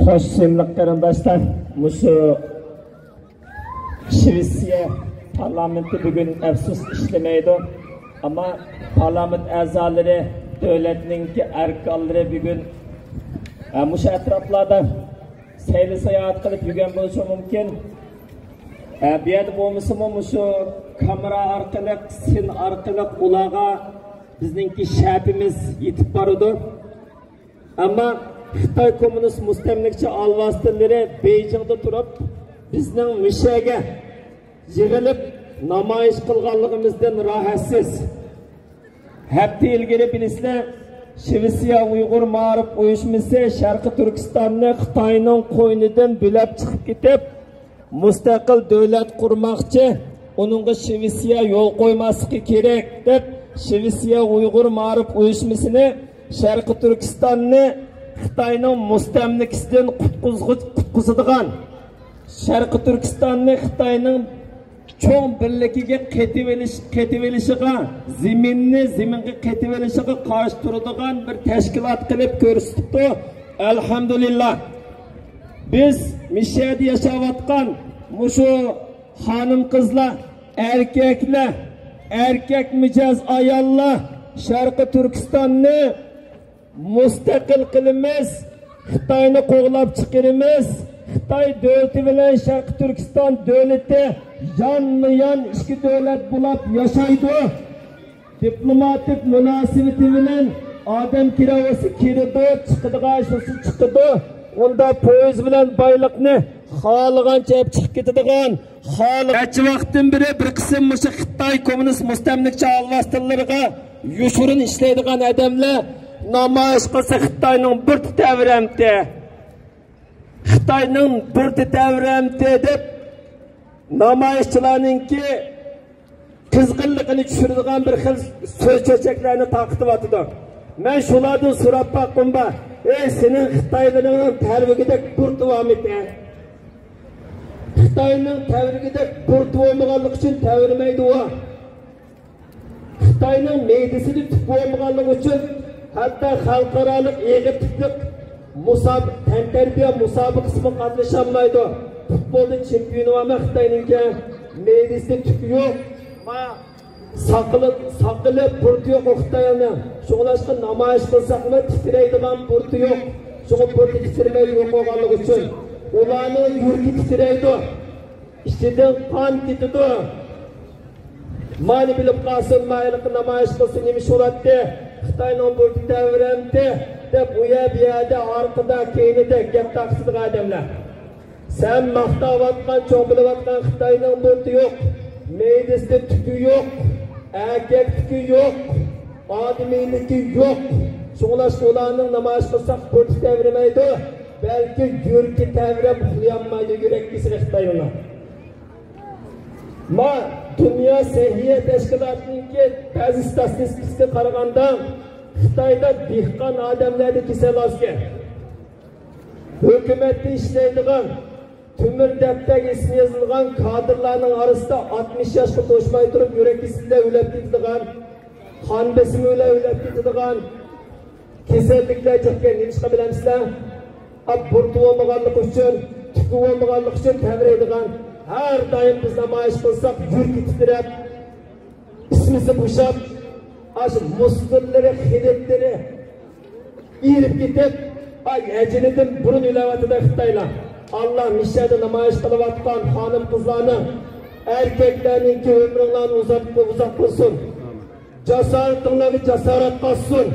Hoş sevimli qarindoshlar, mushu Shvetsiya parlamenti bugün afsus ishlamaydi. Ama parlament a'zolari, davlatning arkonlari bugün mushu atroflarda sayli sayohat qilib yurgan bo'lishi mumkin. Bu yerda bo'lmasa mushu kamera orqali, sin orqali ularga bizningki shapimiz yetib boradi. Ama Xitoy kommunist mustamlikchi alvastilari Beijingda turib, bizning mishaga yig'ilib namoyish qilganligimizdan rohatsiz. Hafta ilgari bilisizlar, Shvetsiya Uyg'ur ma'rif uyushmasi Sharqi Turkistonni Xitoyning qo'ynidan bo'lib chiqib ketib, mustaqil davlat qurmoqchi, uningga Shvetsiya yo'l qo'ymasligi kerak deb Shvetsiya Uyg'ur ma'rif uyushmasini Sharqi Turkistonni Xitoyning mustamlikasidan qutqizadigan, Sharqi Turkistonni Xitoyning cho'ng birligiga qetib-elishiga, zaminga qetib-elishiga qarshi turadigan bir tashkilot qilib ko'rsatdi. Alhamdulillah. Biz mishada yashayotgan mushu xonim qizlar, erkaklar, erkak mijoz ayollar Sharqi Turkistonni mustaqil qilamiz, Xitoyni qo'g'lab chiqaramiz. Xitoy davlati bilan Sharqi Turkiston davlati yonma-yon ikki davlat bo'lib yashaydi. Diplomatik munosabati bilan odam kiravasi kiradi, chiqadigan shunisi chiqadi. Unda poyez bilan boyliqni xohlagancha chiqib ketadigan, xohlagancha vaqtdan beri bir qism mushu Xitoy kommunist mustamlikchi alvastillarga yushurin ishlaydigan odamlar namoyish qilsa Xitoyning bir tavramti, Xitoyning bir tavramti deb namoyishchilarningki qizg'inligini tushiradigan bir xil so'z cho'chaklarni taqityapti. Men shulardan so'rab boqqimba, sening Xitoyning tarvigidek burtuvamiti, Xitoyning tarvigidek burtuvamaganlik uchun tavirmaydi u. Xitoyning meydisini tutib uchun hatta xalqarалық egitlik tantarbiya musobaqasida qatnasholmaydi. Futbolda chempion bo'lma Xitoyninki meydisi tuki yo'q, saqili burti yo'q Xitoyni. Shug'ulashqa namoyish qilsaqmi titraydigan burti yo'q. Shug'ul burti titrmaydi yo'q bo'lganligi uchun ularning yurgi titraydi. Ichidan qon ketadi. Mani bilib qolsin, mayliq namoyish qilsin, nima bo'laddi? Xitoyning burti tavramti deb u yerda orqada keynida gap taqsidigan odamlar. Sen maqtayotgan, cho'qilayotgan Xitoyning burti yo'q, meydisida tuki yo'q, erkak tuki yo'q, odamiyligi yo'q. Shug'ulash ularning namoyish qilsak burti tavramaydi, balki yurki tavrab uxlayolmaydi, yurak kesir Xitoyning. Ma Dünya Səhiyyə Təşkilatının bəzi statistikasına qaraganda Xitoyda dehqon odamlarda kasal ozgan. Hökumətdə işləydigan, tümür dəftərə ismi yazılgan kadrlarning orasida 60 yoshga to'shmay turib yurak kasalida o'lib ketadigan, qon bosimi bilan o'lib ketadigan kasalliklar chiqqan. Nima bilamsizlar? Burti bo'lmaganlik uchun, tuki bo'lmaganlik uchun tavraydigan. Her daim biz namoyish qilsak yurgi titrab, ismisi bo'shab, aş mustirlari, xidmatlari erib ketib, ajinidan burun ilavatida Xitoylar. Allah mishada namoyish qilayotgan xonim qizlarni, erkaklarning umrlarini uzoq qilsin. Jasoratinglarga jasorat qilsin.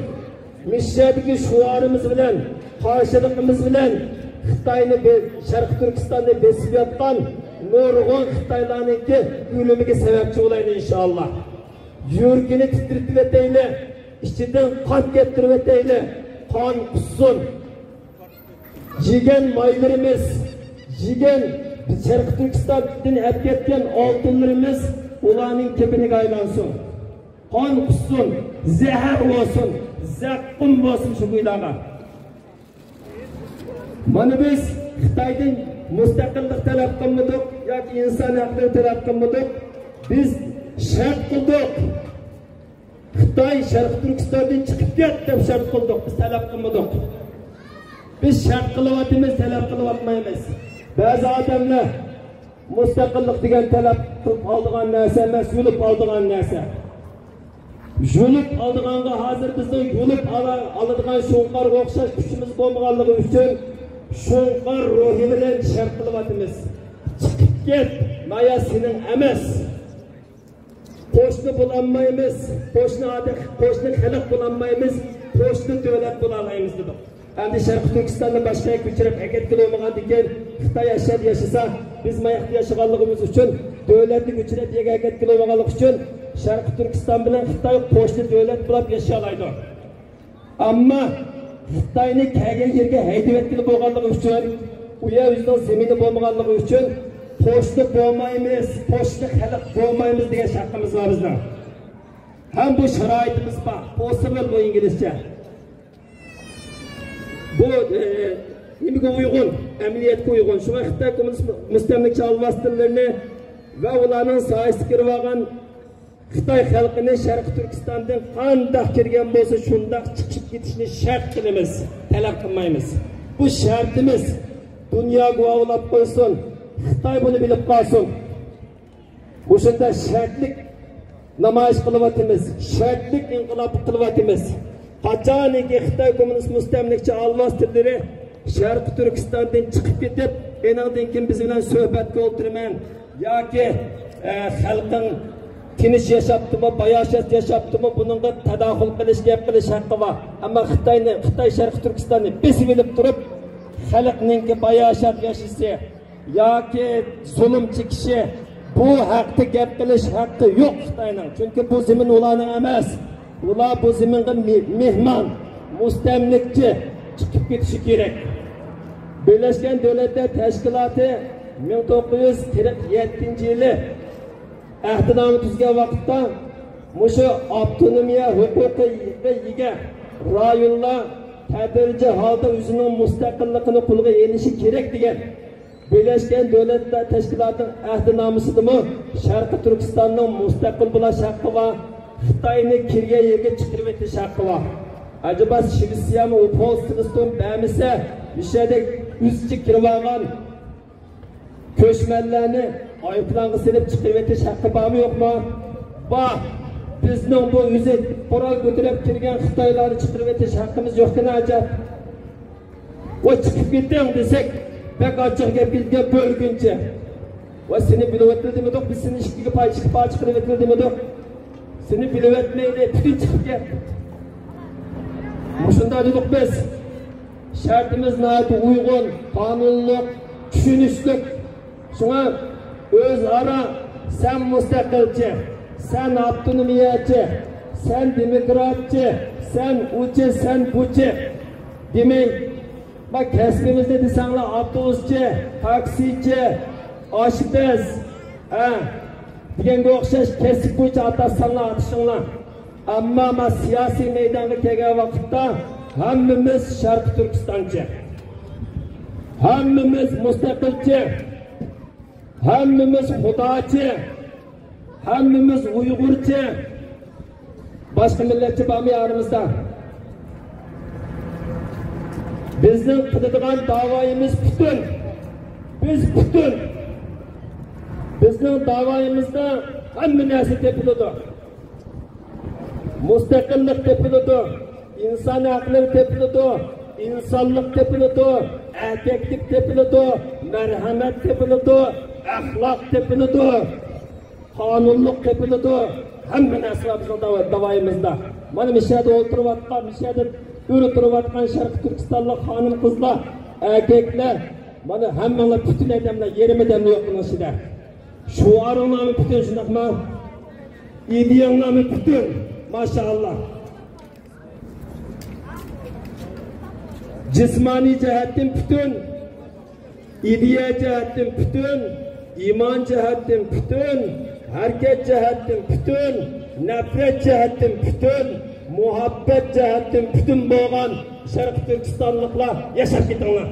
Mishadagi shuarimiz bilan, qarshiligimiz bilan Xitoyni Sharq Turkistonni besib yotgan nurg'un Xitoylarningki o'limiga sababchi bo'laydi inshaalloh. Yurgini titritib o'tayli, ichidan qon keltirib o'tayli, qon qussin. Yegan maylarimiz, yegan Sharq Turkistondan olib ketgan oltinlarimiz ularning kepiniga aylansin. Qon qussin, zahar bo'lsin, zaqqum bo'lsin shu bo'ylarga. Mana biz Xitoydan mustaqillik talab qilmadik yoki inson haqini talab qilmadik. Biz shart qildik. Xitoy Sharq Turkistondan chiqib ket deb shart qildik. Biz talab qilmadik. Biz şart kılıvatımız, talep kılıvatmayız. Bazı adamlar müstakillik degan talep kılıp aldığan narsa emas, yulup aldığan narsa. Yulup aldığanға hazır bizning yulup aladigan şo'nqarga o'xshash kuchimiz bo'lmaganligi uchun şo'nqar ruhi bilan shart qilyapmiz. Chiqib ket, maya sening emas. Qo'shni bo'lolmaymiz, qo'shni xalq bo'lolmaymiz, qo'shni davlat bo'lalaymiz dedik. Endi Sharqi Turkistondan boshqa ko'chirib harakatga olmagan ekan, Xitoy yashasa, biz mayaqda yashaganligimiz uchun davlatni ko'chirib harakatga olmaganlik uchun Sharqi Turkiston bilan Xitoy qo'shni davlat bo'lib yashayoladi. Ammo Xitoyni kelgan yerga haydab etkili bo'lganligi uchun, u yer o'zining zemini bo'lmaganligi uchun qo'shni bo'lmaymiz, qo'shni xalq bo'lmaymiz degan shartimiz bor bizning. Ham bu sharoitimiz bor. Possible bu inglizcha. Bu nimaga uygun, amaliyotga uygun. Shunga Xitoy kommunist mustamlika alvastırlarını ve ularning soyasiga kirib olgan Xitoy xalqini Sharqi Turkistondan qanday kirgan bo'lsa, shunday chiqib ketishni shart qilamiz, talab qilmaymiz. Bu shartimiz dunyo guvohlab qo'ysin, Xitoy buni bilib qolsin. Bu shunday shartlik namoyish qilyapmiz, shartlik inqilob qilyapmiz. Qachoniki Xitoy kommunist mustamlika alvastırları Sharqi Turkistondan chiqib ketib, endan keyin biz bilan suhbatga o'tirman yoki xalqning tinch yashaptimi, bayoshat yashaptimi, buningga tadaxul qilish, gap qilish haqqi bor. Ammo Xitoy Sharqi Turkistonni besib olib turib, xalqningki bayoshat yashasi yoki zulm chekishi, bu haqda gap qilish haqqi yo'q Xitoyning. Chunki bu zamin ularning emas. Ular bu zaminga mehmon, mustamlikchi chiqib ketishi kerak. Birleşken Devletler Teşkilatı 1947-yili ahdinoma tuzgan vaqtda mushu avtonomiya huquqiga ega rayonlar tadrijiy holda o'zining mustaqilligini qo'lga olishi kerak degan Birleşken Devletler Teşkilatı'nın ahdinomasidami Sharqi Turkistonning mustaqil bo'lish haqqi va Xitoyni kirgan yerga chiqarib o'tish haqqi bor. Acaba Şivisiya mı, Upolstiston bämisi işede üstçi kirib olgan köşmellerini ayıplanğı silip çıkıp etiş hakkı var mı yok mu? Bak, bizning bu yüzü qoral götürüp kirgen Xitoylarni çıkıp etiş hakkımız yok ki ne acaba? O çıkıp gittin desek, pek açık gap bizge bölgünce. O seni bilip etmedi, biz seni işkiga pay çıkıp etmedi. Seni bilip etmeydi, bütün çıkıp gel. Şunda dedik biz, şartımız nahayet uygun, kanunluk, düşünüşlük. Şuna öz ara, sen müstakilci, sen avtonomiyachi, sen demokratchi, sen uchi, sen buchi. Demek, bak kesbimizde desenler avtobuschi, taksichi, aşpez, deganga o'xshash kesib bo'yicha atasanlar, atishinglar. Ama siyasi meydana kelgan vaqtda hammamiz Sharqi Turkistonchi, hammamiz mustaqilchi, hammamiz xudochi, hammamiz uyg'urchi, boshqa millatchi bormi aramizda? Bizning qiladigan da'voyimiz butun. Biz butun. Bizning da'voyimizda hamma narsa tepiladi. Mustaqillik tepiladi, inson haqlari tepiladi, insonlik tepiladi, erkaklik tepiladi, marhamat tepiladi, axloq tepiladi, qonunlik tepiladi. Hamma narsa bizning da'voyimizda. Mana bu yerda o'tirib-o'tgan, bu yerda o'tirib-o'tgan Sharqi Turkistonlik xonim qizlar, erkaklar, mana hammalar butun odamlar, yerimidan yo'q bunishida. Shuarlarni butun shundaqmi? İdeyalarni butun. Maşallah. Cismani cihetten bütün, ideya cihetten bütün, iman cihetten bütün, hareket cihetten bütün, nefret cihetten bütün, muhabbet cihetten bütün boğan Sharqi Turkistonliklar yaşab ketinglar.